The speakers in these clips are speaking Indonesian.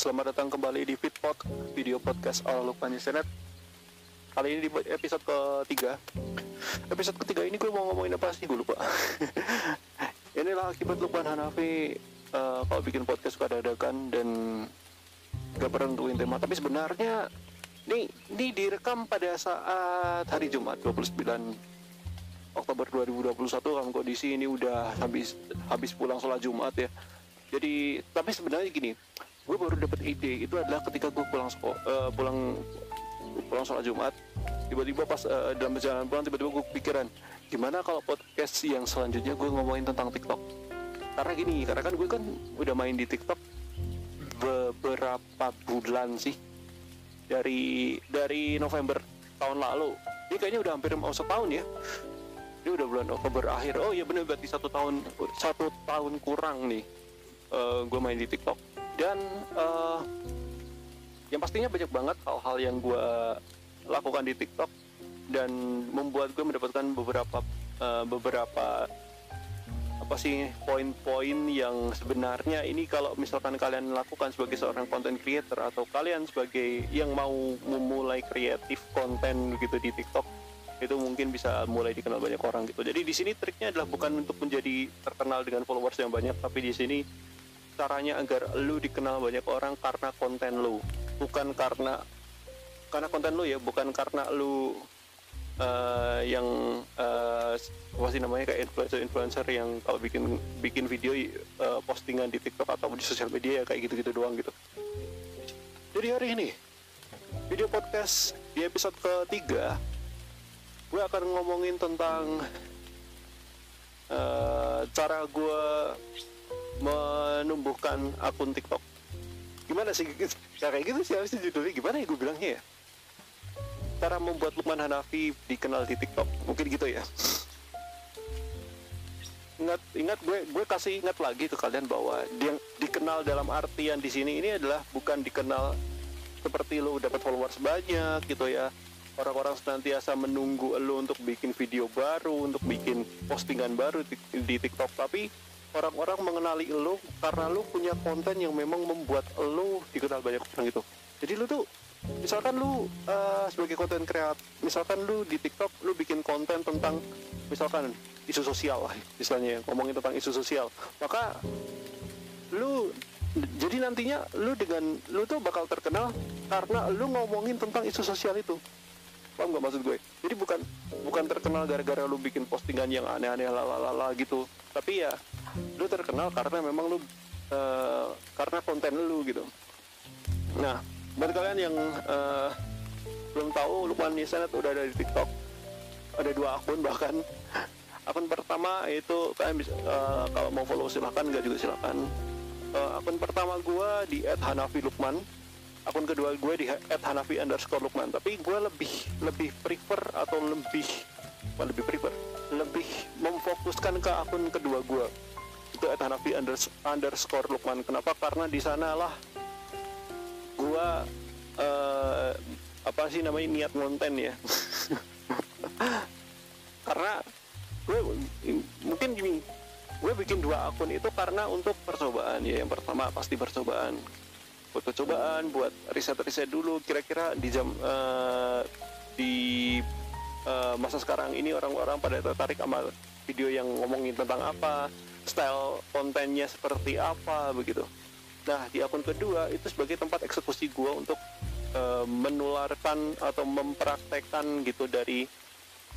Selamat datang kembali di Fitpod, video podcast ala Lukman Internet. Kali ini di episode ketiga. Episode ketiga ini gue mau ngomongin apa sih, gue lupa. Inilah akibat Lukman Hanafi kalau bikin podcast suka dadakan dan gak pernah nentuin tema. Tapi sebenarnya ini direkam pada saat hari Jumat 29 Oktober 2021 dalam kondisi ini udah habis pulang sholat Jumat ya. Jadi tapi sebenarnya gini, gue baru dapat ide itu adalah ketika gue pulang sholat Jumat, tiba-tiba pas dalam perjalanan pulang tiba-tiba gue kepikiran gimana kalau podcast yang selanjutnya gue ngomongin tentang TikTok. Karena kan gue kan udah main di TikTok beberapa bulan sih, dari November tahun lalu. Ini kayaknya udah hampir mau setahun ya. Ini udah bulan Oktober akhir. Oh iya bener, berarti satu tahun kurang nih gue main di TikTok. Dan yang pastinya banyak banget hal-hal yang gue lakukan di TikTok dan membuat gue mendapatkan beberapa apa sih poin-poin yang sebenarnya ini kalau misalkan kalian lakukan sebagai seorang content creator atau kalian sebagai yang mau memulai kreatif konten gitu di TikTok, itu mungkin bisa mulai dikenal banyak orang gitu. Jadi di sini triknya adalah bukan untuk menjadi terkenal dengan followers yang banyak, tapi di sini caranya agar lu dikenal banyak orang karena konten lu, bukan karena konten lu ya, bukan karena lu yang apa sih namanya kayak influencer yang kalau bikin video postingan di TikTok atau di sosial media ya kayak gitu-gitu doang gitu. Jadi hari ini video podcast di episode ketiga gue akan ngomongin tentang cara gue menumbuhkan akun TikTok. Gimana sih? Kayak gitu sih harusnya judulnya. Gimana ya gue bilangnya ya? Cara membuat Lukman Hanafi dikenal di TikTok. Mungkin gitu ya. Ingat gue kasih ingat lagi ke kalian bahwa yang dikenal dalam artian di sini ini adalah bukan dikenal seperti lo dapat followers banyak gitu ya. Orang-orang senantiasa menunggu lo untuk bikin video baru, untuk bikin postingan baru di TikTok, tapi orang-orang mengenali lo karena lo punya konten yang memang membuat lo dikenal banyak orang gitu. Jadi lo tuh, misalkan lo sebagai konten kreator, misalkan lo di TikTok lo bikin konten tentang misalkan isu sosial lah, misalnya ngomongin tentang isu sosial, maka lo jadi nantinya lo tuh bakal terkenal karena lo ngomongin tentang isu sosial itu. Paham gak maksud gue? Jadi bukan terkenal gara-gara lu bikin postingan yang aneh-aneh lalala gitu, tapi ya lu terkenal karena memang lu karena konten lu gitu. Nah, buat kalian yang belum tahu, Lukman Internet udah ada di TikTok, ada 2 akun bahkan. Akun pertama itu kalian bisa kalau mau follow silakan, enggak juga silakan. Akun pertama gue di @hanafi_lukman. Akun kedua gue di @hanafi_lukman. Tapi gue lebih prefer atau lebih memfokuskan ke akun kedua gue, itu @hanafi_lukman. Kenapa? Karena di sanalah gue apa sih namanya niat konten ya. Karena gue mungkin gini, gue bikin 2 akun itu karena untuk percobaan ya. Yang pertama pasti percobaan, buat riset dulu kira-kira di masa sekarang ini orang-orang pada tertarik sama video yang ngomongin tentang apa, style kontennya seperti apa begitu. Nah, di akun kedua itu sebagai tempat eksekusi gue untuk menularkan atau mempraktekkan gitu dari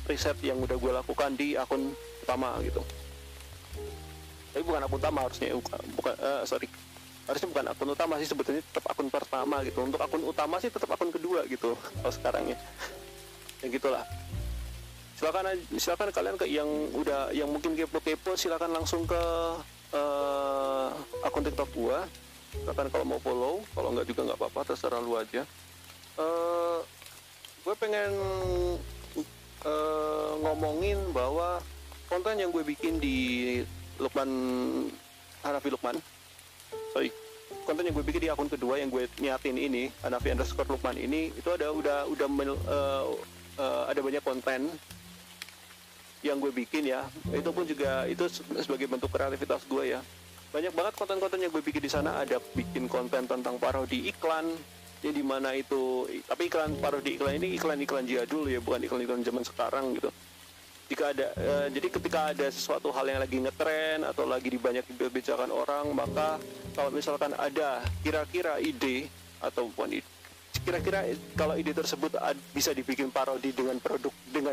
riset yang udah gue lakukan di akun utama gitu. Tapi bukan akun utama harusnya, harusnya bukan akun utama sih, sebetulnya tetap akun pertama gitu. Untuk akun utama sih tetap akun kedua gitu kalau sekarang ya. Ya gitulah. Silakan kalian yang mungkin kepo-kepo, silakan langsung ke akun TikTok gua. Silakan kalau mau follow, kalau enggak juga nggak apa-apa, terserah lu aja. Gue pengen ngomongin bahwa konten yang gue bikin di Lukman Hanafi Lukman, konten yang gue bikin di akun kedua yang gue nyatin ini, Hanafi_lukman ini, itu ada banyak konten yang gue bikin ya. Itu pun juga itu sebagai bentuk kreativitas gue ya. banyak banget konten-konten yang gue bikin di sana. Ada bikin konten tentang parodi iklan, yang dimana itu, tapi iklan parodi iklan ini iklan-iklan jadul ya, bukan iklan-iklan zaman sekarang gitu. Jadi ketika ada sesuatu hal yang lagi ngetren atau lagi banyak dibicarakan orang, maka kalau misalkan ada kira-kira ide atau bukan ide, kira-kira kalau ide tersebut bisa dibikin parodi dengan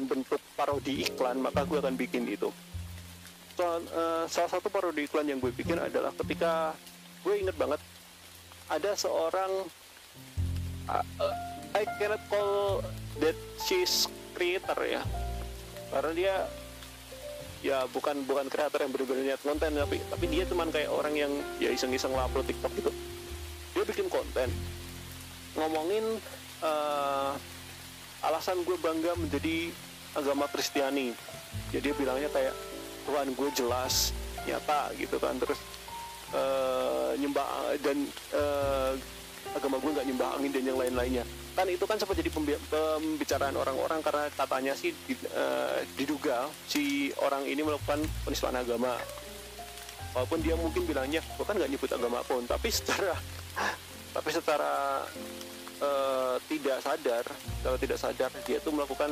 bentuk parodi iklan, maka gue akan bikin itu. Salah satu parodi iklan yang gue bikin adalah ketika gue inget banget ada seorang I cannot call that she's creator ya, karena dia ya bukan kreator yang benar-benar niat konten, tapi dia cuman kayak orang yang ya iseng-iseng upload TikTok gitu. Dia bikin konten ngomongin alasan gue bangga menjadi agama Kristiani. Jadi dia bilangnya kayak Tuhan gue jelas, nyata gitu kan, terus nyembah dan agama gue nggak nyembah angin dan yang lain-lainnya. Kan itu kan sempat jadi pembicaraan orang-orang karena katanya sih diduga si orang ini melakukan penistaan agama. Walaupun dia mungkin bilangnya gue kan nggak nyebut agama pun, tapi secara tidak sadar dia tuh melakukan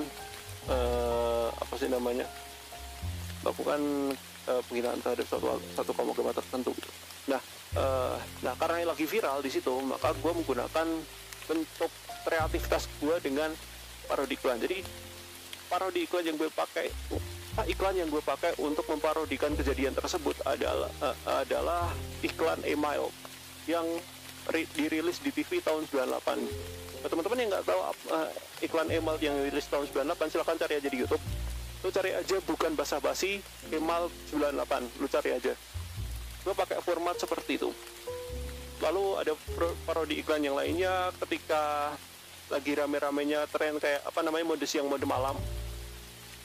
melakukan penghinaan terhadap satu kaum agama tertentu gitu. Nah karena lagi viral di situ, maka gue menggunakan bentuk kreativitas gue dengan parodi iklan. Jadi parodi iklan yang gue pakai untuk memparodikan kejadian tersebut adalah iklan email yang dirilis di TV tahun 98. Nah, teman-teman yang nggak tahu iklan email yang dirilis tahun 98, silahkan cari aja di YouTube. Lu cari aja bukan basa-basi email 98, lu cari aja. Gue pakai format seperti itu. Lalu ada parodi iklan yang lainnya ketika lagi rame-ramenya tren kayak mode siang mode malam.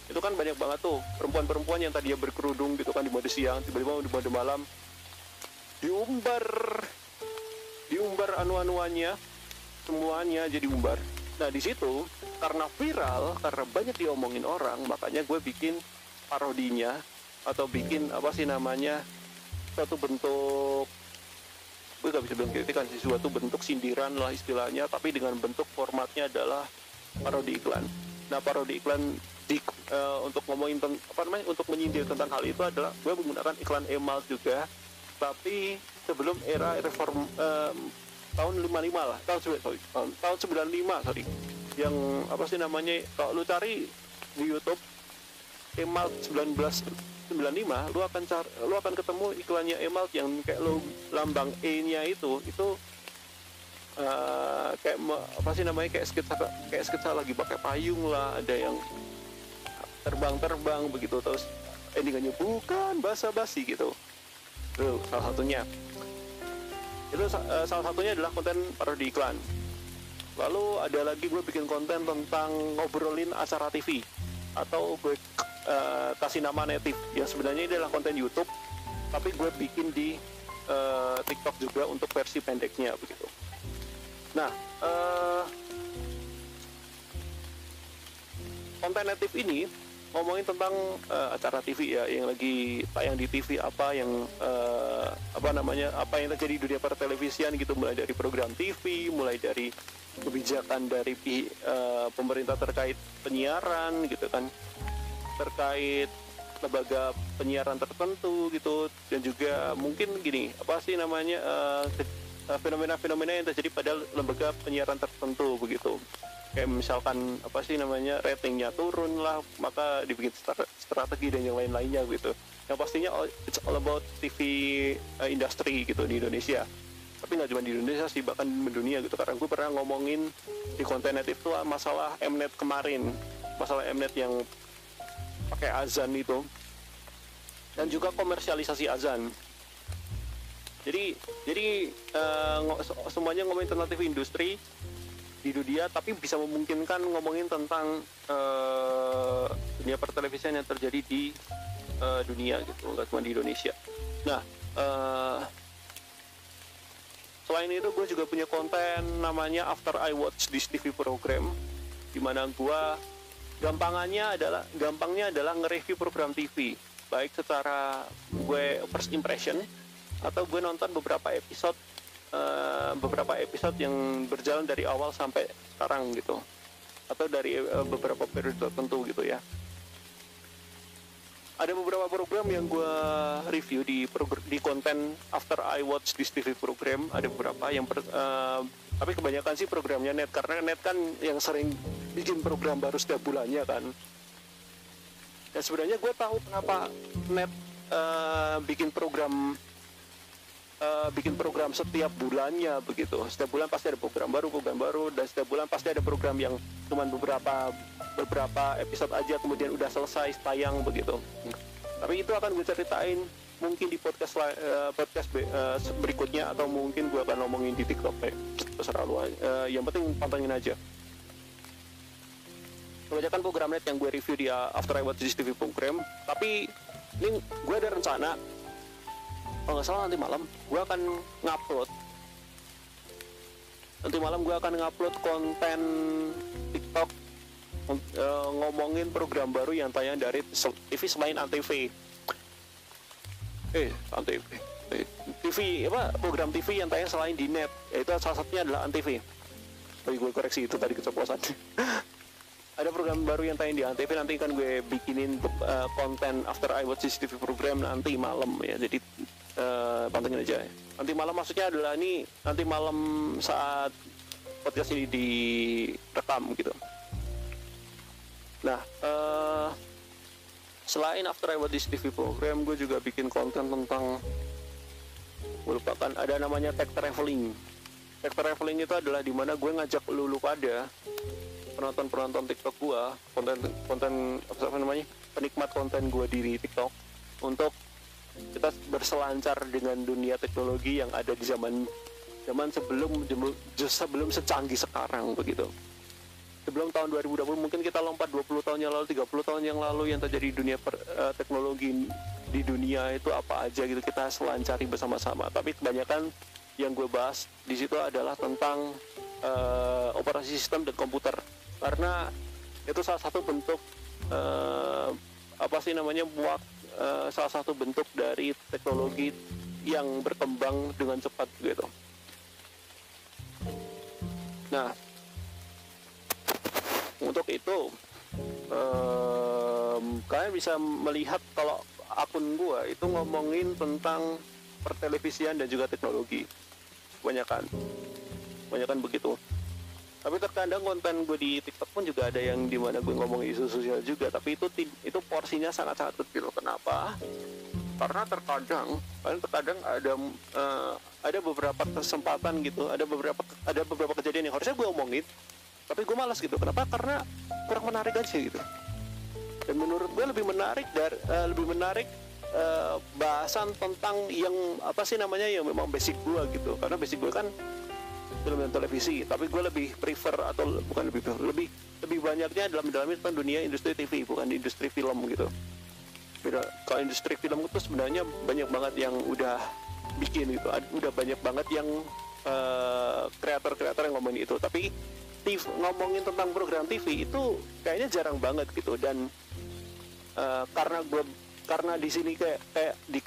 Itu kan banyak banget tuh perempuan-perempuan yang tadinya berkerudung gitu kan di mode siang, tiba-tiba di mode malam diumbar anu-anuannya, semuanya jadi umbar. Nah di situ karena viral, karena banyak diomongin orang, makanya gue bikin parodinya atau bikin suatu bentuk, gue gak bisa bilang kritikan sih, suatu bentuk sindiran lah istilahnya, tapi dengan bentuk formatnya adalah parodi iklan. Nah parodi iklan untuk ngomongin untuk menyindir tentang hal itu adalah gue menggunakan iklan email juga, tapi sebelum era reform tahun 95 lah, tahun 95 sorry, yang kalau lu cari di YouTube email 1995, lu akan ketemu iklannya email yang kayak lambang E-nya itu kayak sketsa lagi pakai payung lah, ada yang terbang begitu, terus endingannya bukan basa-basi gitu. Itu salah satunya. Salah satunya adalah konten parodi iklan. Lalu ada lagi gue bikin konten tentang ngobrolin acara TV, atau gue kasih nama native. Yang sebenarnya ini adalah konten YouTube, tapi gue bikin di TikTok juga untuk versi pendeknya begitu. Nah, konten native ini ngomongin tentang acara TV ya, yang lagi tayang di TV, apa yang terjadi di dunia pertelevisian gitu, mulai dari program TV, mulai dari kebijakan dari pemerintah terkait penyiaran gitu kan, terkait lembaga penyiaran tertentu gitu, dan juga mungkin fenomena-fenomena yang terjadi pada lembaga penyiaran tertentu begitu. Kayak misalkan ratingnya turun lah, maka dibikin strategi dan yang lain-lainnya gitu. Yang pastinya it's all about TV industry gitu di Indonesia. Tapi nggak cuma di Indonesia sih, bahkan di dunia gitu. Karena gue pernah ngomongin di konten net itu masalah Mnet kemarin, masalah Mnet yang pakai azan itu, dan juga komersialisasi azan. Jadi semuanya ngomongin tentang TV industri di dunia, tapi bisa memungkinkan ngomongin tentang dunia pertelevisian yang terjadi di dunia gitu, nggak cuma di Indonesia. Nah, selain itu gue juga punya konten namanya After I Watch This TV Program, dimana gue gampangnya adalah nge-review program TV, baik secara gue first impression atau gue nonton beberapa episode yang berjalan dari awal sampai sekarang gitu, atau dari beberapa periode tertentu gitu ya. Ada beberapa program yang gue review di konten After I Watch This TV program. Ada beberapa yang tapi kebanyakan sih programnya Net, karena Net kan yang sering bikin program baru setiap bulannya kan. Dan sebenarnya gue tahu kenapa Net bikin program setiap bulannya begitu. Setiap bulan pasti ada program baru, dan setiap bulan pasti ada program yang cuman beberapa episode aja kemudian udah selesai tayang begitu. Tapi itu akan gue ceritain mungkin di podcast berikutnya, atau mungkin gue akan ngomongin di TikTok, terserah lu. Yang penting pantengin aja. Kebanyakan program Net yang gue review di After I Watch This TV program. Tapi ini gue ada rencana, kalau nggak salah nanti malam gue akan ngupload konten TikTok ngomongin program baru yang tayang dari TV selain Antv. Program TV yang tayang selain di Net, yaitu salah satunya adalah Antv. Gue koreksi itu tadi keceplosan. Ada program baru yang tayang di Antv, nanti kan gue bikinin konten After I Watch This TV program nanti malam ya. Jadi pantengin aja. Nanti malam maksudnya adalah nanti malam saat podcast ini direkam gitu. Nah, selain After I Watch This TV program, gue juga bikin konten tentang, gue lupakan, ada namanya Tech Traveling. Tech Traveling itu adalah dimana gue ngajak lu pada penonton TikTok gue, penikmat konten gue di TikTok, untuk kita berselancar dengan dunia teknologi yang ada di zaman sebelum secanggih sekarang begitu. Sebelum tahun 2020 mungkin kita lompat 20 tahun yang lalu, 30 tahun yang lalu yang terjadi di dunia teknologi di dunia itu apa aja gitu, kita selancari bersama-sama. Tapi kebanyakan yang gue bahas di situ adalah tentang operasi sistem dan komputer, karena itu salah satu bentuk salah satu bentuk dari teknologi yang berkembang dengan cepat gitu. Nah, untuk itu kalian bisa melihat kalau akun gua itu ngomongin tentang pertelevisian dan juga teknologi, kebanyakan begitu. Tapi terkadang konten gue di TikTok pun juga ada yang dimana gue ngomong isu sosial juga, tapi itu porsinya sangat kecil. Kenapa? Karena terkadang ada beberapa kesempatan gitu, ada beberapa kejadian yang harusnya gue omongin, tapi gue malas gitu. Kenapa? Karena kurang menarik aja gitu. Dan menurut gue lebih menarik bahasan tentang yang yang memang basic gue gitu. Karena basic gue kan film dan televisi, tapi gue lebih banyaknya dalam tentang dunia industri TV, bukan di industri film gitu. Kalau industri film itu sebenarnya banyak banget yang udah bikin gitu, udah banyak banget yang kreator-kreator yang ngomongin itu. Tapi ngomongin tentang program TV itu kayaknya jarang banget gitu. Dan karena di sini kayak di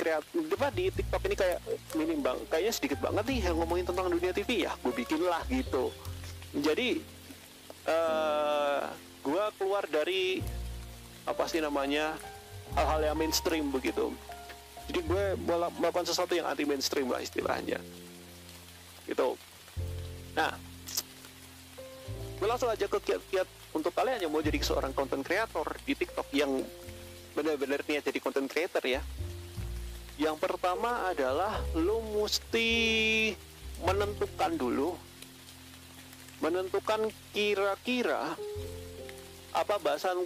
TikTok ini kayak minim bang, kayaknya sedikit banget nih yang ngomongin tentang dunia TV, ya gue bikin lah gitu. Jadi gue keluar dari hal-hal yang mainstream begitu. Jadi gue melakukan sesuatu yang anti mainstream lah istilahnya gitu. Nah, gue langsung aja ke kiat-kiat untuk kalian yang mau jadi seorang content creator di TikTok yang benar-benar niat jadi content creator ya. Yang pertama adalah lo mesti menentukan kira-kira apa bahasan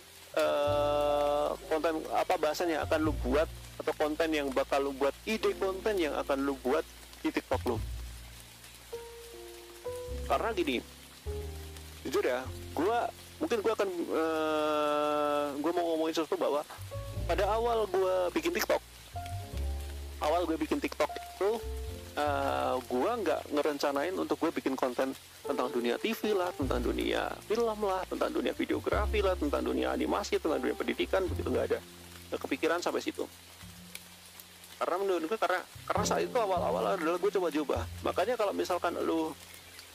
yang akan lo buat, atau konten yang bakal lo buat, ide konten yang akan lo buat di TikTok lo. Karena gini, jujur ya, gue mau ngomongin sesuatu bahwa pada awal gue bikin TikTok itu gue nggak ngerencanain untuk gue bikin konten tentang dunia TV lah, tentang dunia film lah, tentang dunia videografi lah, tentang dunia animasi, tentang dunia pendidikan, begitu. Nggak kepikiran sampai situ. Karena menurut gue karena saat itu awal-awal adalah gue coba-coba. Makanya kalau misalkan lu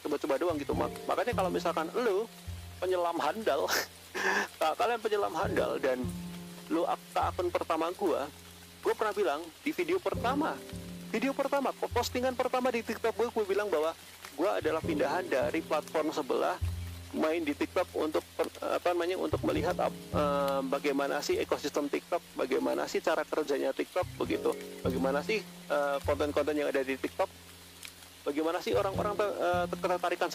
coba-coba doang gitu, makanya kalau misalkan lu penyelam handal kalian penyelam handal dan lu ke akun pertama gue pernah bilang di video pertama postingan pertama di TikTok gue bilang bahwa gue adalah pindahan dari platform sebelah main di TikTok untuk untuk melihat bagaimana sih ekosistem TikTok, bagaimana sih cara kerjanya TikTok begitu, bagaimana sih konten-konten yang ada di TikTok, bagaimana sih orang-orang ketertarikan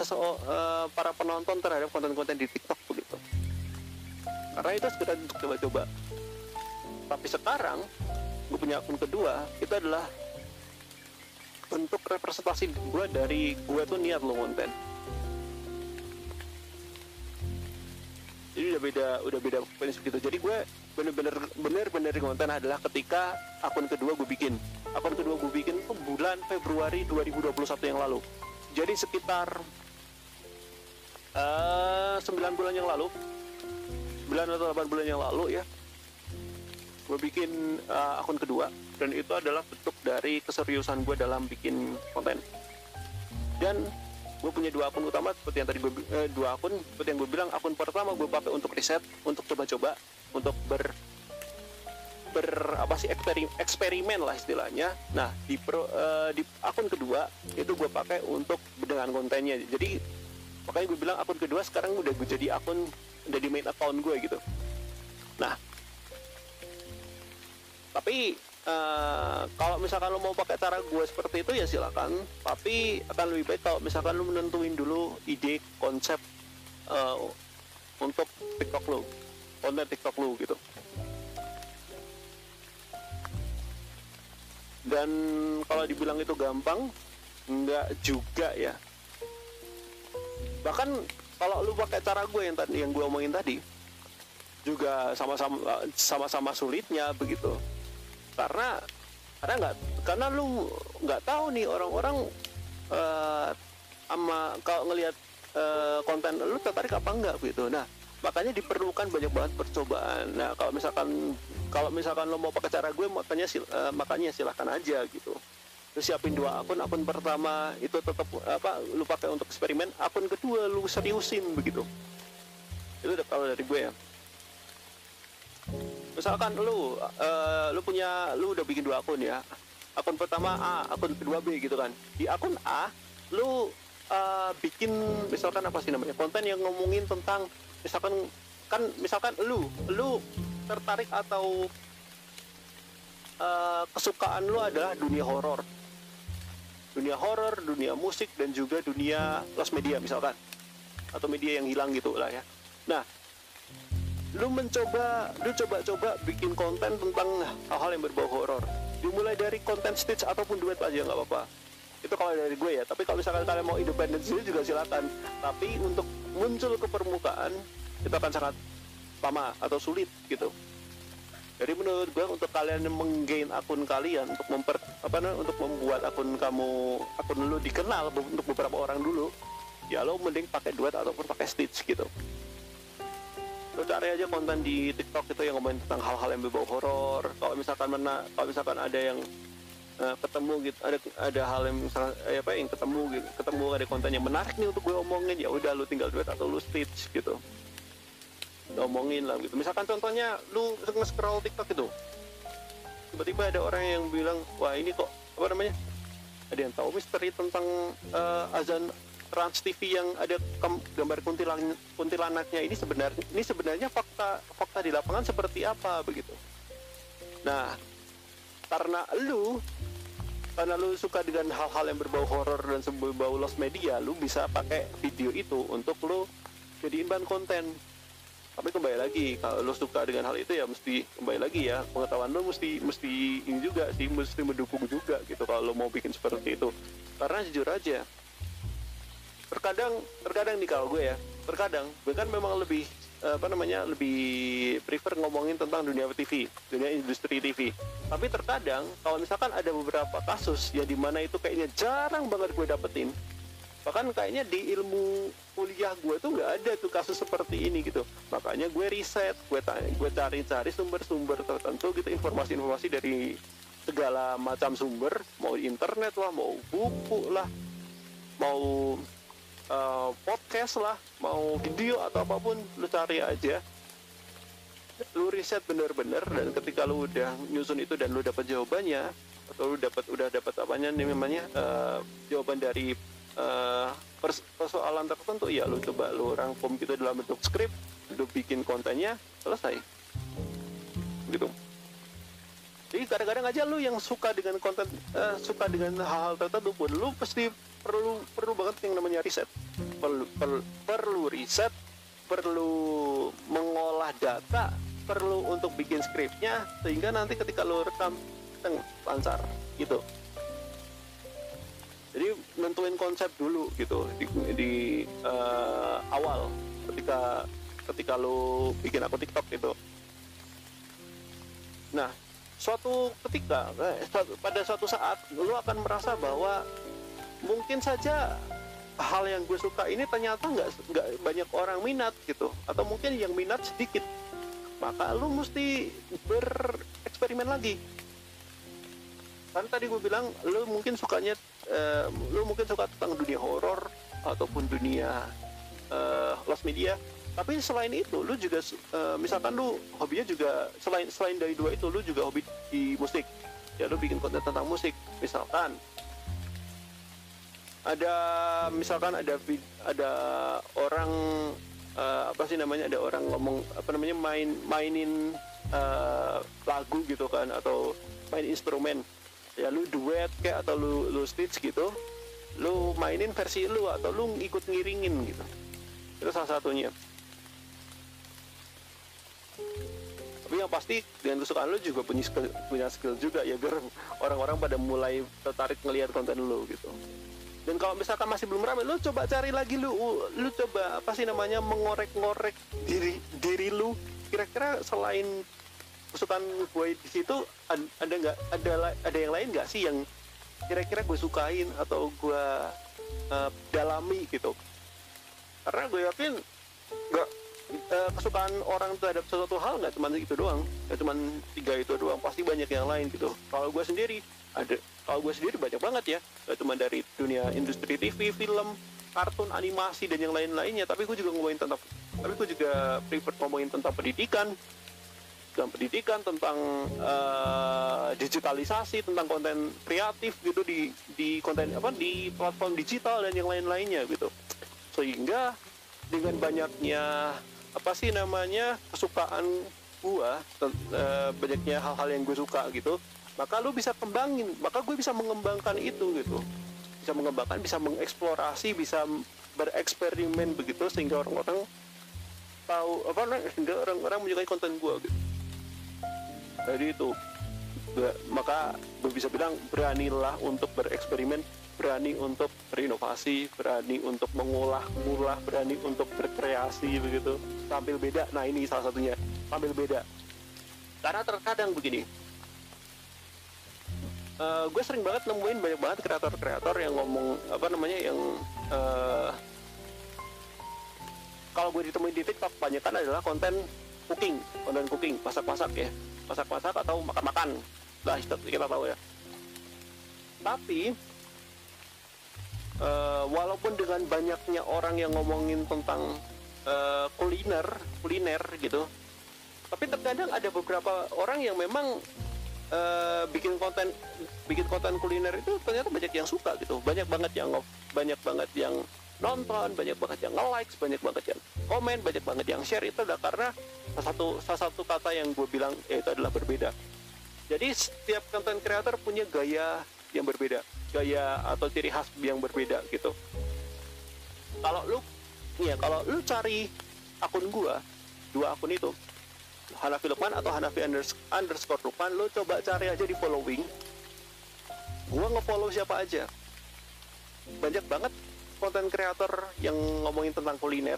para penonton terhadap konten-konten di TikTok begitu. Karena itu sekedar untuk coba-coba. Tapi sekarang gue punya akun kedua, itu adalah bentuk representasi gue dari gue tuh niat lo konten. Jadi udah beda prinsip gitu. Jadi gue bener-bener konten adalah ketika akun kedua gue bikin tuh bulan Februari 2021 yang lalu. Jadi sekitar 9 bulan yang lalu, 9 atau 8 bulan yang lalu ya, gue bikin akun kedua, dan itu adalah bentuk dari keseriusan gue dalam bikin konten. Dan gue punya dua akun utama seperti yang tadi seperti yang gue bilang. Akun pertama gue pakai untuk riset, untuk coba-coba, untuk eksperimen lah istilahnya. Nah di akun kedua itu gue pakai untuk dengan kontennya. Jadi makanya gue bilang akun kedua sekarang udah gue jadi akun, udah di main account gue gitu. Nah tapi kalau misalkan lo mau pakai cara gue seperti itu ya silakan, tapi akan lebih baik kalau misalkan lo menentuin dulu ide konsep untuk TikTok lo, konten TikTok lo gitu. Dan kalau dibilang itu gampang, enggak juga ya. Bahkan kalau lo pakai cara gue yang gue omongin tadi juga sama-sama sulitnya begitu. Karena lu nggak tahu nih orang-orang kalau ngelihat konten lu tertarik apa enggak gitu. Nah makanya diperlukan banyak banget percobaan. Nah kalau misalkan lo mau pakai cara gue, makanya silahkan aja gitu. Lu siapin dua akun pertama itu tetap lu pakai untuk eksperimen, akun kedua lu seriusin begitu. Itu udah kalau dari gue ya. Misalkan lu udah bikin dua akun ya, akun pertama A, akun kedua B gitu kan. Di akun A lu bikin misalkan apa sih namanya, konten yang ngomongin tentang misalkan lu tertarik atau kesukaan lu adalah dunia horor, dunia musik, dan juga dunia lost media misalkan, atau media yang hilang gitu lah ya. Nah lu coba bikin konten tentang hal-hal yang berbau horor, dimulai dari konten stitch ataupun duet aja nggak apa-apa. Itu kalau dari gue ya. Tapi kalau misalkan kalian mau independen sendiri juga silakan. Tapi untuk muncul ke permukaan itu akan sangat lama atau sulit gitu. Jadi menurut gue untuk kalian menggain akun kalian, untuk membuat akun lu dikenal untuk beberapa orang dulu, ya lo mending pakai duet ataupun pakai stitch gitu. Lo cari aja konten di TikTok itu yang ngomongin tentang hal-hal yang berbau horor. Kalau misalkan ada yang ketemu gitu, ada hal yang yang ketemu ada konten yang menarik nih untuk gue omongin, ya udah lu tinggal duet atau lu stitch gitu. Lo omongin lah gitu. Misalkan contohnya lu nge-scroll TikTok itu, tiba-tiba ada orang yang bilang, wah ini kok ada yang tahu misteri tentang azan Trans TV yang ada gambar kuntilanaknya ini sebenarnya fakta di lapangan seperti apa begitu. Nah, karena lu suka dengan hal-hal yang berbau horor dan berbau lost media, lu bisa pakai video itu untuk lu jadiin bahan konten. Tapi kembali lagi, kalau lu suka dengan hal itu ya mesti kembali lagi ya, pengetahuan lu mesti ini juga sih, mesti mendukung juga gitu kalau lu mau bikin seperti itu. Karena jujur aja, terkadang nih kalau gue kan memang lebih lebih prefer ngomongin tentang dunia TV, dunia industri TV. Tapi terkadang kalau misalkan ada beberapa kasus ya dimana itu kayaknya jarang banget gue dapetin, bahkan kayaknya di ilmu kuliah gue tuh nggak ada tuh kasus seperti ini gitu. Makanya gue riset, gue cari-cari sumber-sumber tertentu gitu, informasi-informasi dari segala macam sumber, mau internet lah, mau buku lah, mau podcast lah, mau video atau apapun, lu cari aja, lu riset bener-bener, dan ketika lu udah nyusun itu dan lu dapat jawabannya, atau lu udah dapat apanya namanya, jawaban dari persoalan tertentu, ya lu coba lu rangkum gitu dalam bentuk skrip, lu bikin kontennya, selesai gitu. Jadi kadang-kadang aja lu yang suka dengan konten, suka dengan hal-hal tertentu pun, lu pasti perlu banget yang namanya riset, perlu riset, perlu mengolah data, perlu untuk bikin skripnya, sehingga nanti ketika lu rekam lancar gitu. Jadi nentuin konsep dulu gitu di awal ketika lu bikin akun TikTok gitu. Nah, pada suatu saat lu akan merasa bahwa mungkin saja hal yang gue suka ini ternyata nggak banyak orang minat gitu, atau mungkin yang minat sedikit. Maka lu mesti bereksperimen lagi. Kan tadi gue bilang lu mungkin suka tentang dunia horor ataupun dunia lost media. Tapi selain itu, lu juga misalkan lu hobinya juga selain dari dua itu, lu juga hobi di musik. Ya lu bikin konten tentang musik. Misalkan ada orang ada orang ngomong mainin lagu gitu kan, atau main instrumen. Ya lu duet kayak, atau lu stitch gitu. Lu mainin versi lu, atau lu ikut ngiringin gitu. Itu salah satunya. Tapi yang pasti dengan kesukaan lu juga punya skill juga ya, biar orang-orang pada mulai tertarik ngelihat konten lu gitu. Dan kalau misalkan masih belum ramai, lu coba cari lagi, lu coba mengorek-ngorek diri lu. Kira-kira selain kesukaan gue di situ, ada yang lain nggak sih yang kira-kira gue sukain atau gue dalami gitu. Karena gue yakin kesukaan orang terhadap sesuatu hal nggak cuma itu doang, nggak cuma 3 itu doang, pasti banyak yang lain gitu. Kalau gue sendiri banyak banget ya, nggak cuma dari dunia industri TV, film, kartun, animasi dan yang lain-lainnya. Tapi gue juga prefer ngomongin tentang pendidikan, tentang digitalisasi, tentang konten kreatif gitu di platform digital dan yang lain-lainnya gitu. Sehingga dengan banyaknya kesukaan gua, banyaknya hal-hal yang gue suka gitu, maka gue bisa mengembangkan itu gitu, bisa mengeksplorasi, bisa bereksperimen begitu, sehingga orang-orang menyukai konten gua gitu. Jadi itu, maka gue bisa bilang, beranilah untuk bereksperimen, berani untuk berinovasi, berani untuk mengolah, berani untuk berkreasi begitu, tampil beda. Nah ini salah satunya, tampil beda. Karena terkadang begini, gue sering banget nemuin banyak banget kreator yang ngomong kalau gue ditemuin di TikTok kebanyakan adalah konten cooking, masak-masak atau makan-makan lah, kita tahu ya. Tapi walaupun dengan banyaknya orang yang ngomongin tentang kuliner gitu, tapi terkadang ada beberapa orang yang memang bikin konten kuliner itu ternyata banyak yang suka gitu, banyak banget yang nonton, banyak banget yang nge-likes, banyak banget yang komen, banyak banget yang share. Itu adalah karena salah satu kata yang gue bilang, itu adalah berbeda. Jadi setiap konten creator punya gaya yang berbeda, gaya atau ciri khas yang berbeda gitu. Kalau lu cari akun gua, 2 akun itu, Hanafi Lukman atau Hanafi _ Lukman, lu coba cari aja di following. Gua nge-follow siapa aja. Banyak banget konten kreator yang ngomongin tentang kuliner.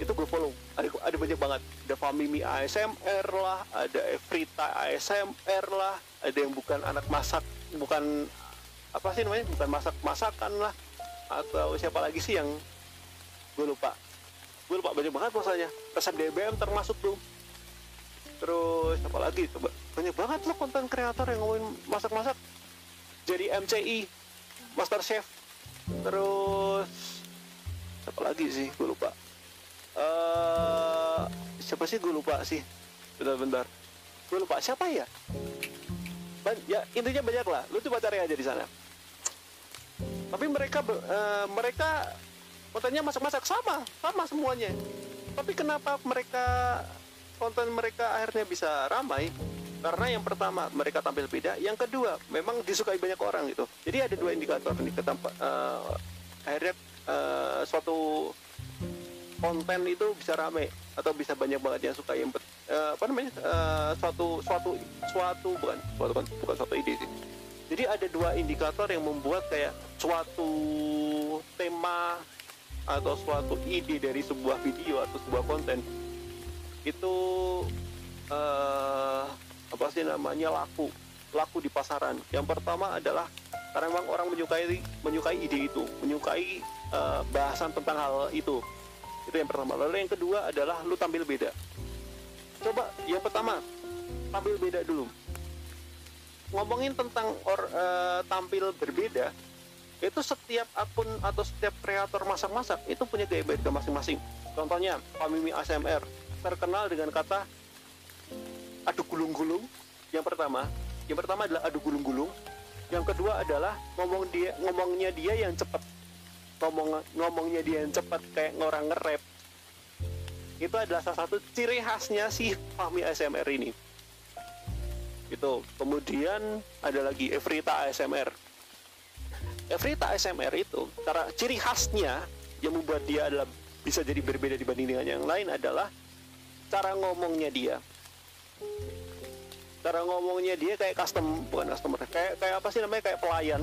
Itu gue follow. Ada banyak banget. Ada Famimi ASMR lah, ada Efrita ASMR lah, ada yang bukan anak masak, bukan masak-masakan lah, atau siapa lagi sih yang gue lupa banyak banget masalahnya. Resep DBM termasuk tuh. Terus apa lagi coba, banyak banget loh konten kreator yang ngomongin masak-masak. Jadi MCI, Master Chef. Terus apa lagi sih, gue lupa. Siapa sih, gue lupa sih. Bentar, gue lupa siapa ya. Ya intinya banyak lah, lu coba cari aja di sana. Tapi mereka kontennya masak-masak, sama semuanya. Tapi kenapa konten mereka akhirnya bisa ramai? Karena yang pertama mereka tampil beda, yang kedua memang disukai banyak orang gitu. Jadi ada dua indikator nih akhirnya suatu konten itu bisa ramai atau bisa banyak banget yang suka. Yang bukan suatu ide sih. Jadi ada dua indikator yang membuat kayak suatu tema atau suatu ide dari sebuah video atau sebuah konten itu laku di pasaran. Yang pertama adalah karena memang orang menyukai ide itu, menyukai bahasan tentang hal itu yang pertama. Lalu yang kedua adalah lu tampil beda. Coba yang pertama, tampil beda dulu. Ngomongin tentang tampil berbeda, itu setiap akun atau setiap kreator masak-masak itu punya gaya beda masing-masing. Contohnya Pamimi ASMR terkenal dengan kata adu gulung-gulung. Yang pertama adalah adu gulung-gulung. Yang kedua adalah ngomongnya dia yang cepat. Ngomongnya dia yang cepat kayak orang nge-rap. Itu adalah salah satu ciri khasnya si Fahmi ASMR ini. Itu. Kemudian ada lagi Evrita ASMR. Evrita ASMR itu ciri khasnya yang membuat dia adalah bisa jadi berbeda dibanding dengan yang lain adalah cara ngomongnya dia. Cara ngomongnya dia kayak bukan customer, kayak apa sih namanya, kayak pelayan.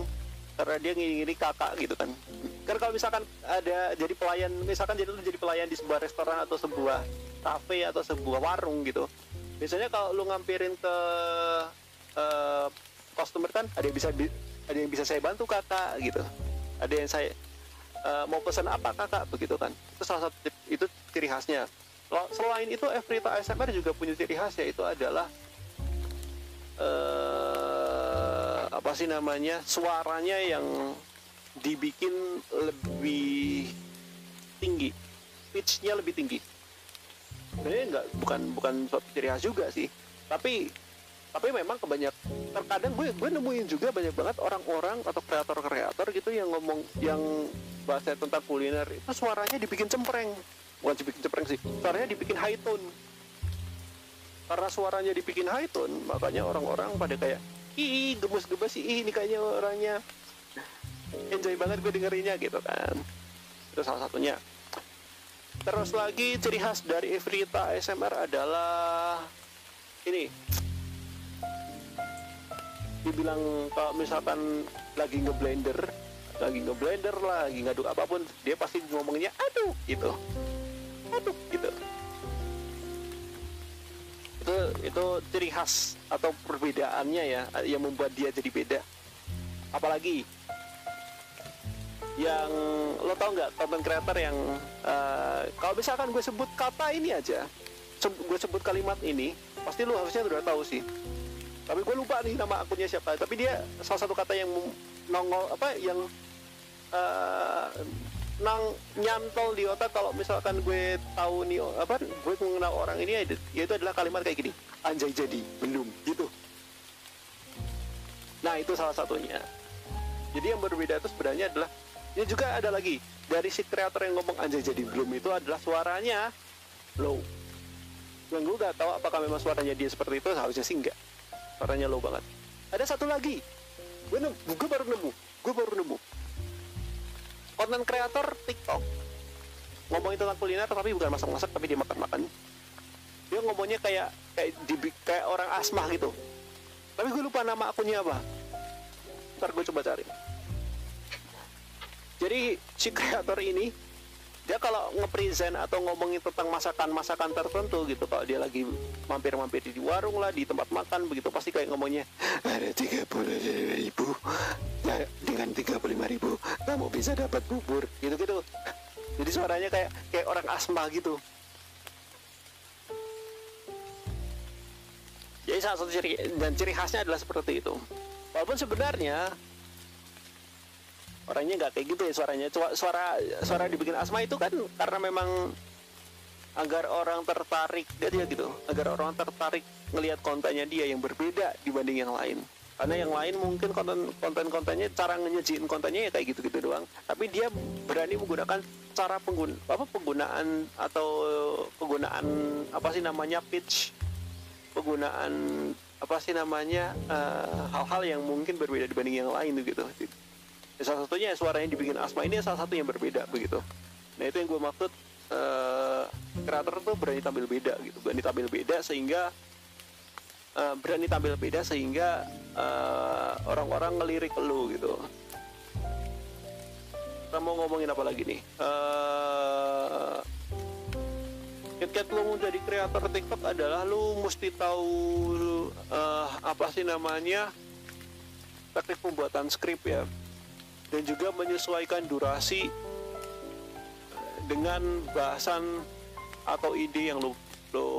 Karena dia ngiri kakak gitu kan. Kan kalau misalkan ada jadi pelayan, misalkan lu jadi pelayan di sebuah restoran atau sebuah kafe atau sebuah warung gitu. Biasanya kalau lu ngampirin ke customer kan ada yang bisa saya bantu kakak gitu. Ada yang saya mau pesan apa kakak begitu kan. Itu salah satu itu ciri khasnya. Selain itu Evrita ASMR juga punya ciri khas, yaitu adalah suaranya yang dibikin lebih tinggi, pitch-nya lebih tinggi. Sebenarnya bukan suatu ciri khas juga sih, tapi memang terkadang gue nemuin juga banyak banget orang-orang atau kreator gitu yang bahasa tentang kuliner itu suaranya dibikin cempreng. Bukan dibikin cempreng sih, suaranya dibikin high tone. Karena suaranya dibikin high tone, makanya orang-orang pada kayak gemes-gemes sih, ini kayaknya orangnya enjoy banget gue dengerinnya gitu kan. Itu salah satunya. Terus lagi ciri khas dari Evrita ASMR adalah ini. Dibilang kalau misalkan lagi ngeblender, lagi ngaduk apapun, dia pasti ngomongnya aduh gitu. Itu ciri khas atau perbedaannya ya, yang membuat dia jadi beda. Apalagi yang lo tau nggak, content creator yang kalau misalkan gue sebut kata ini aja, gue sebut kalimat ini, pasti lo harusnya udah tahu sih. Tapi gue lupa nih nama akunnya siapa. Tapi dia salah satu kata yang nongol nyantol di otak kalau misalkan gue tahu nih gue mengenal orang ini, yaitu adalah kalimat kayak gini, anjay jadi belum gitu. Nah itu salah satunya. Jadi yang berbeda itu sebenarnya adalah, ini juga ada lagi dari si kreator yang ngomong anjay jadi belum, itu adalah suaranya low. Yang gue gak tahu apakah memang suaranya dia seperti itu, seharusnya sih enggak, suaranya low banget. Ada satu lagi, gue baru nemu konten kreator TikTok ngomongin tentang kuliner, tapi bukan masak-masak, tapi dia makan-makan. Dia ngomongnya kayak orang asmah gitu, tapi gue lupa nama akunnya apa. Ntar gue coba cari. Jadi si kreator ini, dia kalau nge-present atau ngomongin tentang masakan tertentu gitu, kalau dia lagi mampir-mampir di warung lah, di tempat makan begitu, pasti kayak ngomongnya ada 30.000 dengan 35.000 kamu bisa dapat bubur gitu. Jadi suaranya kayak orang asma gitu. Jadi salah satu ciri khasnya adalah seperti itu. Walaupun sebenarnya orangnya nggak kayak gitu ya suaranya. Suara dibikin Asma itu kan karena memang agar orang tertarik dia gitu, agar orang tertarik ngelihat kontennya dia yang berbeda dibanding yang lain. Karena yang lain mungkin kontennya cara ngejiin kontennya ya kayak gitu-gitu doang. Tapi dia berani menggunakan cara penggunaan apa sih namanya pitch, penggunaan apa sih namanya hal-hal yang mungkin berbeda dibanding yang lain gitu. Ya, salah satunya suaranya dibikin Asma ini salah satu yang berbeda begitu. Nah itu yang gue maksud, kreator tuh berani tampil beda gitu, berani tampil beda sehingga orang-orang ngelirik lu gitu. Kita mau ngomongin apa lagi nih? Ketika lu menjadi kreator TikTok adalah lu mesti tahu apa sih namanya teknik pembuatan skrip ya, dan juga menyesuaikan durasi dengan bahasan atau ide yang lo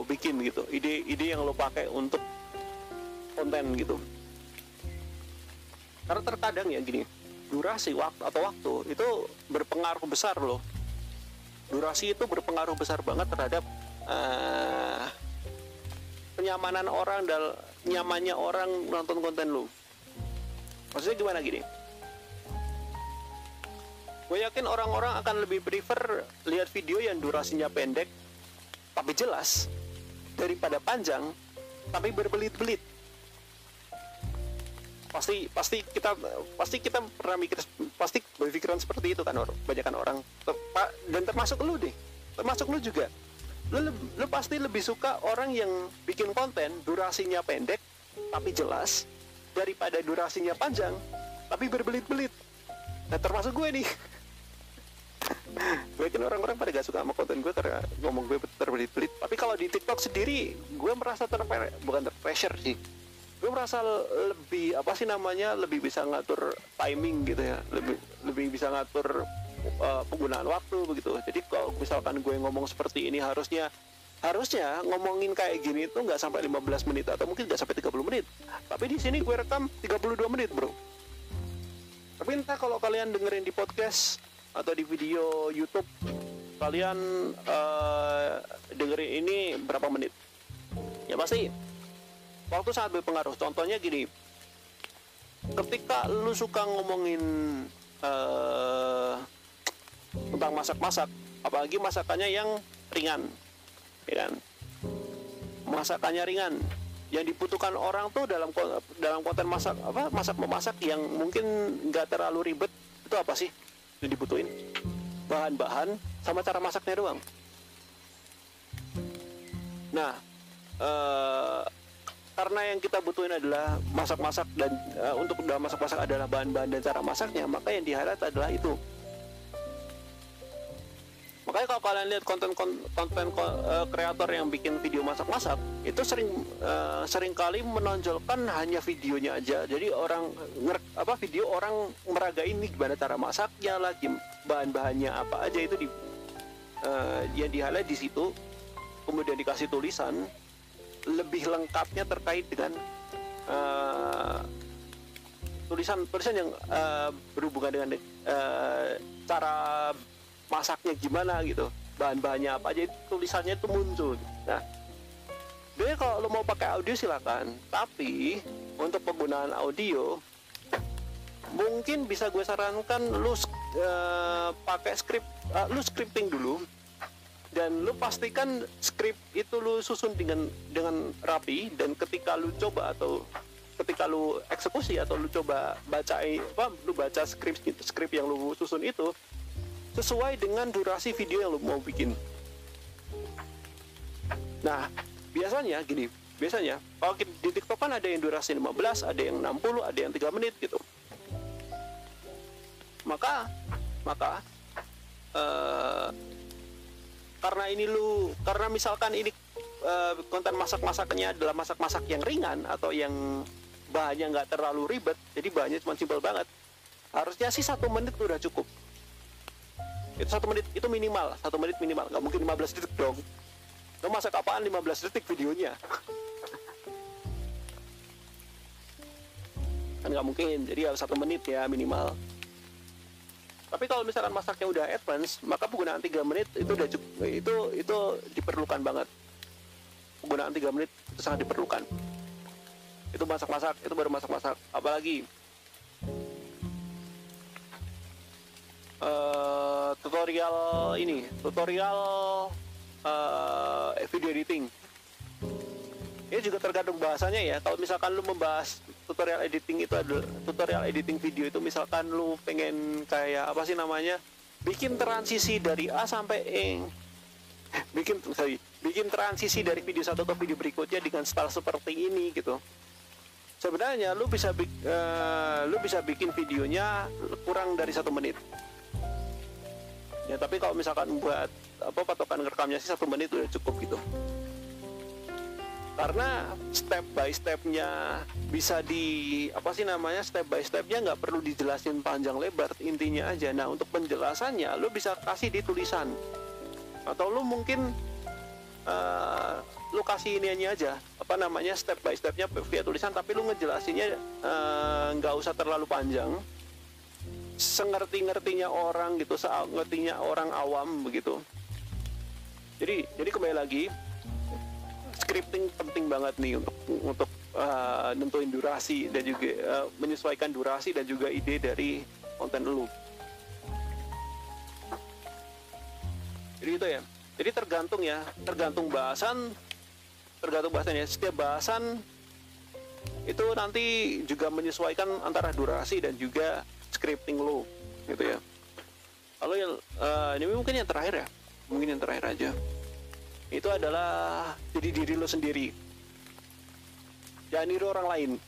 bikin gitu, ide yang lo pakai untuk konten gitu. Karena terkadang ya gini, durasi waktu itu berpengaruh besar loh. Durasi itu berpengaruh besar banget terhadap kenyamanan orang dan nyamannya orang nonton konten lo. Maksudnya gimana gini? Gue yakin orang-orang akan lebih prefer lihat video yang durasinya pendek tapi jelas daripada panjang tapi berbelit-belit. Pasti kita pernah mikir, pasti berpikiran seperti itu kan, banyak orang, dan termasuk lu juga. Lu pasti lebih suka orang yang bikin konten durasinya pendek tapi jelas daripada durasinya panjang tapi berbelit-belit. Nah termasuk gue nih. Gue yakin orang-orang pada gak suka sama konten gue karena ngomong gue terbelit-belit. Tapi kalau di TikTok sendiri gue merasa bukan terpressure sih, gue merasa lebih bisa ngatur timing gitu ya, lebih bisa ngatur penggunaan waktu begitu. Jadi kalau misalkan gue ngomong seperti ini harusnya ngomongin kayak gini tuh nggak sampai 15 menit atau mungkin nggak sampai 30 menit. Tapi di sini gue rekam 32 menit bro. Tapi entah kalau kalian dengerin di podcast atau di video YouTube, kalian dengerin ini berapa menit? Ya pasti waktu sangat berpengaruh. Contohnya gini, ketika lu suka ngomongin tentang masak-masak, apalagi masakannya yang ringan, ya kan? Masakannya ringan, yang dibutuhkan orang tuh dalam konten masak yang mungkin nggak terlalu ribet, itu apa sih yang dibutuhin? Bahan-bahan sama cara masaknya doang. Nah, karena yang kita butuhin adalah masak-masak dan untuk dalam masak-masak adalah bahan-bahan dan cara masaknya, maka yang di-highlight adalah itu. Makanya kalau kalian lihat konten kreator yang bikin video masak-masak, itu sering kali menonjolkan hanya videonya aja. Jadi video orang meragain nih gimana cara masaknya lagi, bahan-bahannya apa aja itu yang di-highlight di situ. Kemudian dikasih tulisan lebih lengkapnya terkait dengan tulisan yang berhubungan dengan cara masaknya gimana gitu, bahan-bahannya apa aja, tulisannya itu muncul. Nah, jadi kalau lo mau pakai audio silakan, tapi untuk penggunaan audio mungkin bisa gue sarankan lo pakai lo scripting dulu, dan lo pastikan skrip itu lo susun dengan rapi, dan ketika lo coba atau ketika lo eksekusi atau lo coba baca skrip yang lo susun itu sesuai dengan durasi video yang lo mau bikin. Nah, biasanya kalau di TikTok kan ada yang durasi 15, ada yang 60, ada yang 3 menit gitu. Maka karena misalkan ini konten masak-masaknya adalah masak-masak yang ringan atau yang bahannya nggak terlalu ribet, jadi bahannya cuma simpel banget, harusnya sih 1 menit udah cukup. Itu 1 menit itu minimal, 1 menit minimal, nggak mungkin 15 detik dong. Lo masak apaan 15 detik videonya? kan nggak mungkin, jadi harus 1 menit ya minimal. Tapi kalau misalkan masaknya udah advance, maka penggunaan 3 menit itu udah cukup, itu diperlukan banget. Penggunaan 3 menit itu sangat diperlukan. Itu masak-masak, itu baru masak-masak. Apalagi tutorial video editing. Ini juga tergantung bahasanya ya. Kalau misalkan lu membahas tutorial editing, itu adalah tutorial editing video itu, misalkan lu pengen kayak apa sih namanya, bikin transisi dari A sampai E, bikin transisi dari video satu ke video berikutnya dengan style seperti ini gitu. Sebenarnya lu bisa bikin videonya kurang dari 1 menit. Ya tapi kalau misalkan buat patokan ngerekamnya sih 1 menit udah cukup gitu. Karena step by stepnya bisa step by stepnya nggak perlu dijelasin panjang lebar, intinya aja. Nah untuk penjelasannya lu bisa kasih di tulisan, atau lu mungkin lu kasih ini aja step by stepnya via tulisan, tapi lu ngejelasinnya nggak usah terlalu panjang, sengerti-ngertinya orang gitu, ngertinya orang awam begitu. Jadi kembali lagi, scripting penting banget nih untuk nentuin durasi dan juga menyesuaikan durasi dan juga ide dari konten lu. Jadi itu ya. Jadi tergantung bahasannya. Setiap bahasan itu nanti juga menyesuaikan antara durasi dan juga scripting lo, gitu ya. Lalu ini mungkin yang terakhir ya, aja. Itu adalah jadi diri lo sendiri, jangan niru orang lain.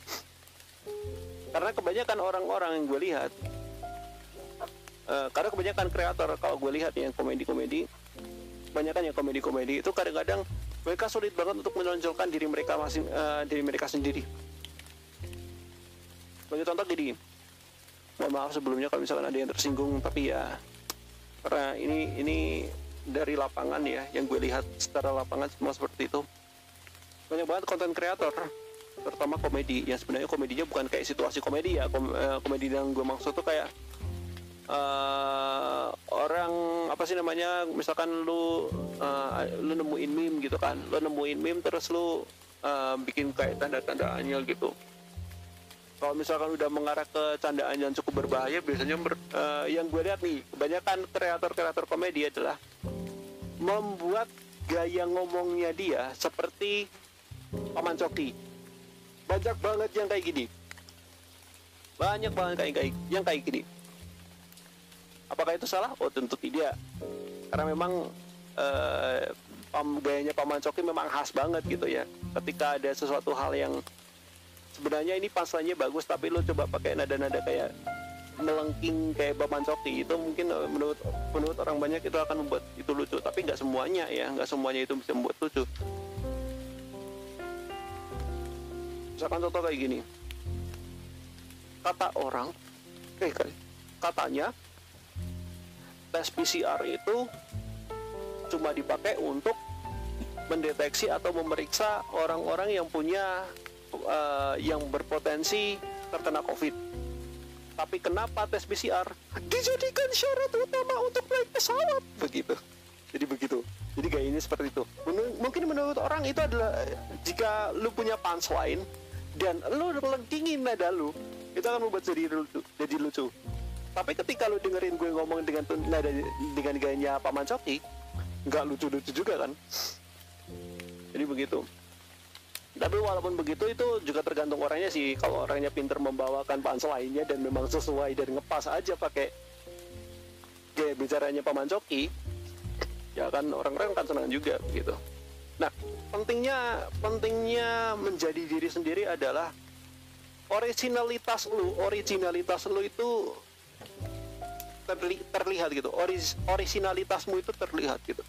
Karena kebanyakan orang-orang yang gue lihat, karena kebanyakan kreator kalau gue lihat yang komedi-komedi itu kadang-kadang mereka sulit banget untuk menonjolkan diri mereka sendiri. Sebagai contoh gini, mohon maaf sebelumnya kalau misalkan ada yang tersinggung, tapi ya karena ini dari lapangan ya, yang gue lihat secara lapangan semua seperti itu. Banyak banget konten kreator, terutama komedi, yang sebenarnya komedinya bukan kayak situasi komedi ya. Komedi yang gue maksud tuh kayak orang misalkan lu nemuin meme gitu kan, terus lu bikin kayak tanda-tandanya gitu. Kalau misalkan udah mengarah ke candaan yang cukup berbahaya, biasanya yang gue lihat nih, kebanyakan kreator komedi adalah membuat gaya ngomongnya dia seperti Paman Coki. Banyak banget yang kayak gini. Apakah itu salah? Oh tentu tidak. Karena memang gayanya Paman Coki memang khas banget gitu ya. Ketika ada sesuatu hal yang sebenarnya ini punchline-nya bagus, tapi lo coba pakai nada-nada kayak melengking kayak Paman Coki, itu mungkin menurut orang banyak itu akan membuat itu lucu, tapi nggak semuanya itu bisa membuat lucu. Misalkan contoh kayak gini, katanya tes PCR itu cuma dipakai untuk mendeteksi atau memeriksa orang-orang yang yang berpotensi terkena COVID. Tapi kenapa tes PCR dijadikan syarat utama untuk naik pesawat? Jadi gayanya seperti itu. Mungkin menurut orang itu adalah, jika lu punya punchline dan lu lengkingin nada lu, itu akan membuat jadi lucu. Tapi ketika lu dengerin gue ngomong dengan gayanya Paman Coki, nggak lucu-lucu juga kan. Jadi begitu. Tapi walaupun begitu, itu juga tergantung orangnya sih. Kalau orangnya pinter membawakan punchline-nya dan memang sesuai dan ngepas aja pakai gaya bicaranya Paman Coki, ya kan orang-orang kan senang juga gitu. Nah, pentingnya menjadi diri sendiri adalah originalitas lu itu terlihat gitu. Originalitasmu itu terlihat gitu.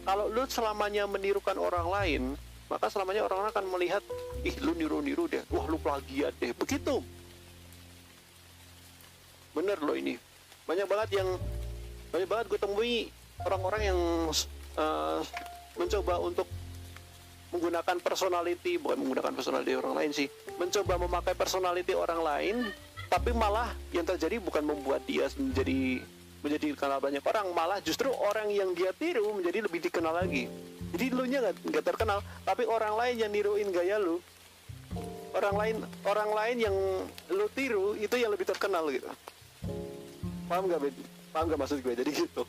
Kalau lu selamanya menirukan orang lain, maka selamanya orang akan melihat, ih lu niru deh, wah lu plagiat deh, begitu. Bener loh ini. Banyak banget gue temui orang-orang yang mencoba untuk menggunakan personality, bukan menggunakan personality orang lain sih, mencoba memakai personality orang lain, tapi malah yang terjadi bukan membuat dia menjadi dikenal banyak orang, malah justru orang yang dia tiru menjadi lebih dikenal lagi. Jadi lu nya nggak terkenal, tapi orang lain yang niruin gaya lu, orang lain yang lu tiru itu yang lebih terkenal gitu. Paham nggak maksud gue? Jadi gitu.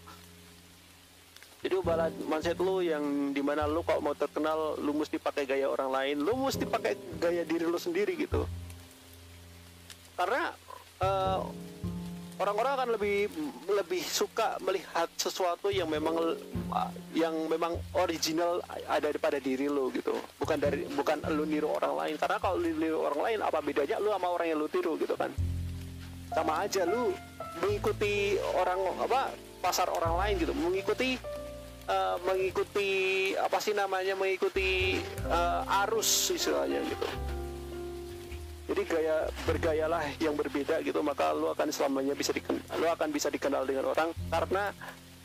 Jadi ubahlah mindset lu yang dimana lu kalau mau terkenal lu mesti pakai gaya orang lain, lu mesti pakai gaya diri lu sendiri gitu. Karena orang-orang akan lebih suka melihat sesuatu yang memang original ada pada diri lu gitu. Bukan lu niru orang lain. Karena kalau lu niru orang lain, apa bedanya lu sama orang yang lu tiru gitu kan? Sama aja lu mengikuti pasar orang lain gitu, mengikuti arus istilahnya gitu. Jadi bergayalah yang berbeda gitu, maka lu akan selamanya bisa dikenal dengan orang, karena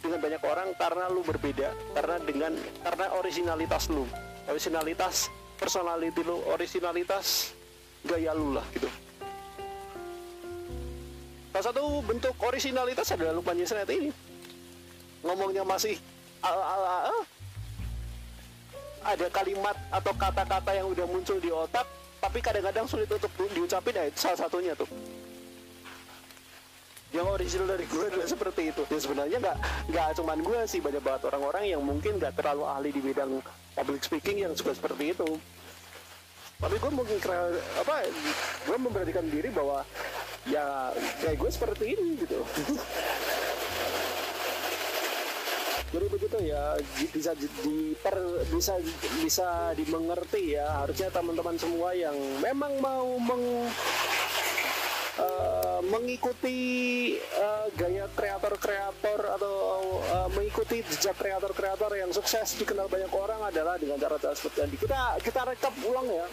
dengan banyak orang, karena lu berbeda, karena originalitas lu, originalitas personality lu, originalitas gaya lu lah gitu. Salah satu bentuk originalitas adalah Lukman Yusnet ini. Ngomongnya masih ada kalimat atau kata-kata yang udah muncul di otak, tapi kadang-kadang sulit untuk diucapin. Itu salah satunya tuh. Yang original dari gue adalah seperti itu. Dan sebenarnya nggak cuman gue sih, banyak banget orang-orang yang mungkin nggak terlalu ahli di bidang public speaking yang juga seperti itu. Tapi gue gue memberanikan diri bahwa ya kayak gue seperti ini gitu. Jadi begitu ya, bisa dimengerti ya. Harusnya teman-teman semua yang memang mau mengikuti gaya kreator-kreator atau mengikuti jejak kreator-kreator yang sukses dikenal banyak orang adalah dengan cara-cara seperti ini. Kita rekap ulang ya.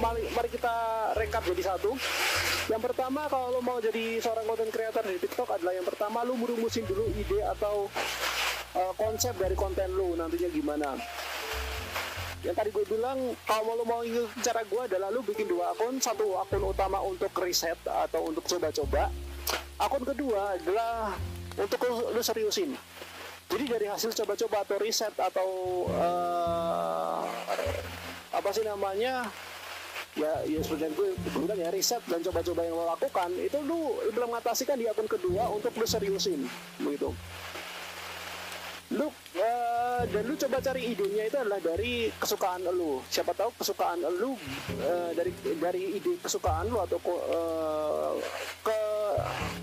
Mari kita rekap jadi satu. Yang pertama, kalau lo mau jadi seorang content creator di TikTok adalah yang pertama lu merumusin dulu ide atau konsep dari konten lu nantinya gimana. Yang tadi gue bilang, kalau lo mau ikut cara gue adalah lu bikin dua akun. Satu akun utama untuk riset atau untuk coba-coba. Akun kedua adalah untuk lu seriusin. Jadi dari hasil coba-coba atau riset atau ya seperti gue bilang ya, riset dan coba-coba yang lo lakukan itu lu implementasikan di akun kedua untuk lu seriusin begitu. Dan lu coba cari idenya itu adalah dari kesukaan lu. Siapa tahu kesukaan lu dari ide kesukaan lu atau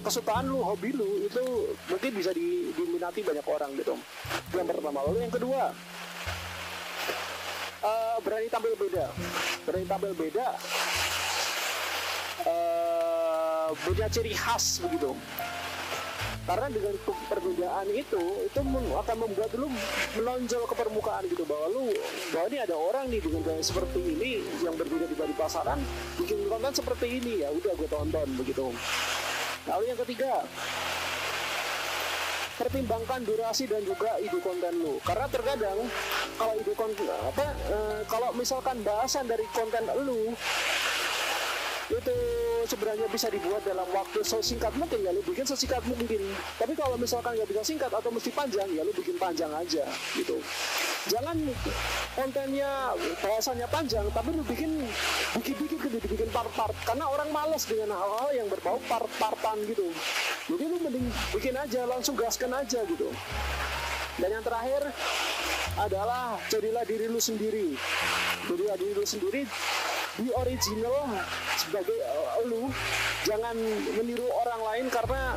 kesukaan lu, hobi lu itu mungkin bisa diminati banyak orang gitu. Yang pertama. Lalu yang kedua, berani tampil beda. Punya ciri khas begitu. Karena dengan perbedaan itu akan membuat lu menonjol ke permukaan gitu, bahwa ini ada orang nih dengan gaya seperti ini yang berbeda di pasaran, bikin konten seperti ini, ya udah gue tonton begitu. Lalu yang ketiga, pertimbangkan durasi dan juga ide konten lu. Karena terkadang kalau misalkan bahasan dari konten lu itu sebenarnya bisa dibuat dalam waktu sesingkat mungkin, ya lu bikin sesingkat mungkin. Tapi kalau misalkan nggak bisa singkat atau mesti panjang, ya lu bikin panjang aja gitu. Jangan kontennya bahasannya panjang tapi lu bikin part-part, karena orang malas dengan hal-hal yang berbau part-partan gitu. Jadi lu mending bikin aja, langsung gaskan aja gitu. Dan yang terakhir adalah jadilah diri lu sendiri. Di original sebagai lu, jangan meniru orang lain karena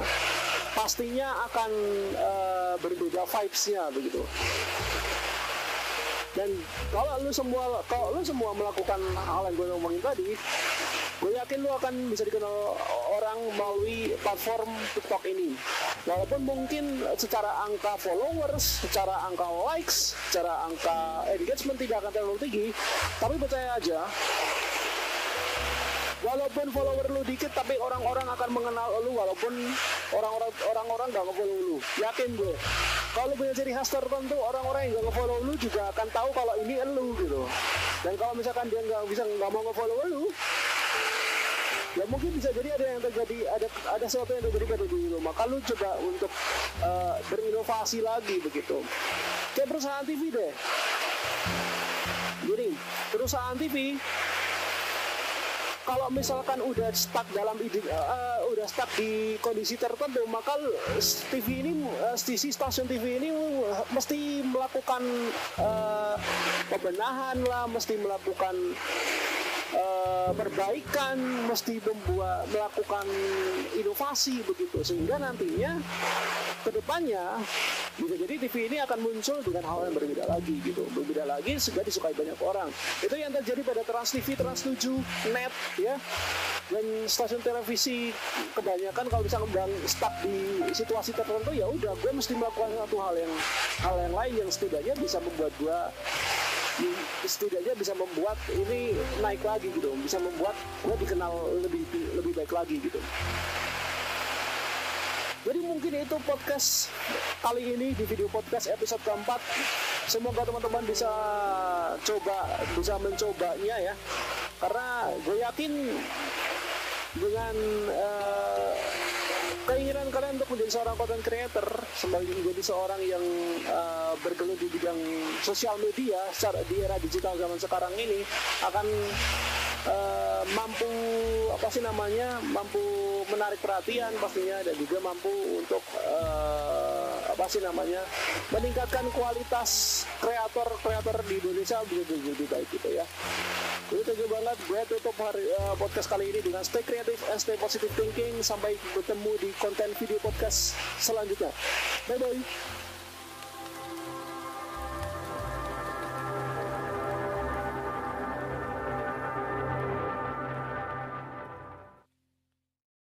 pastinya akan berbeda vibes-nya begitu. Dan kalau lu semua melakukan hal yang gue ngomongin tadi, gue yakin lu akan bisa dikenal orang melalui platform TikTok ini. Walaupun mungkin secara angka followers, secara angka likes, secara angka engagement tidak akan terlalu tinggi, tapi percaya aja, walaupun follower lu dikit tapi orang-orang akan mengenal lu walaupun orang-orang nggak nge-follow lu. Yakin gue. Kalau punya ciri khas tertentu, orang-orang yang nggak nge-follow lu juga akan tahu kalau ini lu gitu. Dan kalau misalkan dia nggak mau nge-follow lu, ya mungkin bisa jadi ada yang terjadi, ada sesuatu yang terjadi pada diri lu. Maka lu coba untuk berinovasi lagi begitu. Kayak perusahaan TV deh. Jadi perusahaan TV kalau misalkan udah stuck udah stuck di kondisi tertentu, maka TV ini, stasiun TV ini mesti melakukan pembenahan lah, mesti melakukan perbaikan, mesti melakukan inovasi begitu, sehingga nantinya kedepannya bisa jadi TV ini akan muncul dengan hal yang berbeda lagi sehingga disukai banyak orang. Itu yang terjadi pada Trans TV, Trans 7, Net ya, dan stasiun televisi kebanyakan kalau misalnya udah stuck di situasi tertentu, ya udah gue mesti melakukan satu hal yang lain yang setidaknya bisa membuat ini naik lagi gitu, bisa membuat gue dikenal lebih baik lagi gitu. Jadi mungkin itu podcast kali ini, di video podcast episode keempat. Semoga teman-teman bisa mencobanya ya, karena gue yakin dengan keinginan kalian untuk menjadi seorang content creator, sembari menjadi seorang yang bergelut di bidang sosial media di era digital zaman sekarang ini, akan mampu menarik perhatian pastinya, dan juga mampu untuk meningkatkan kualitas kreator di Indonesia lebih baik gitu ya. Jadi thank you banget, gue tutup podcast kali ini dengan stay creative and stay positive thinking. Sampai bertemu di konten video podcast selanjutnya. Bye bye.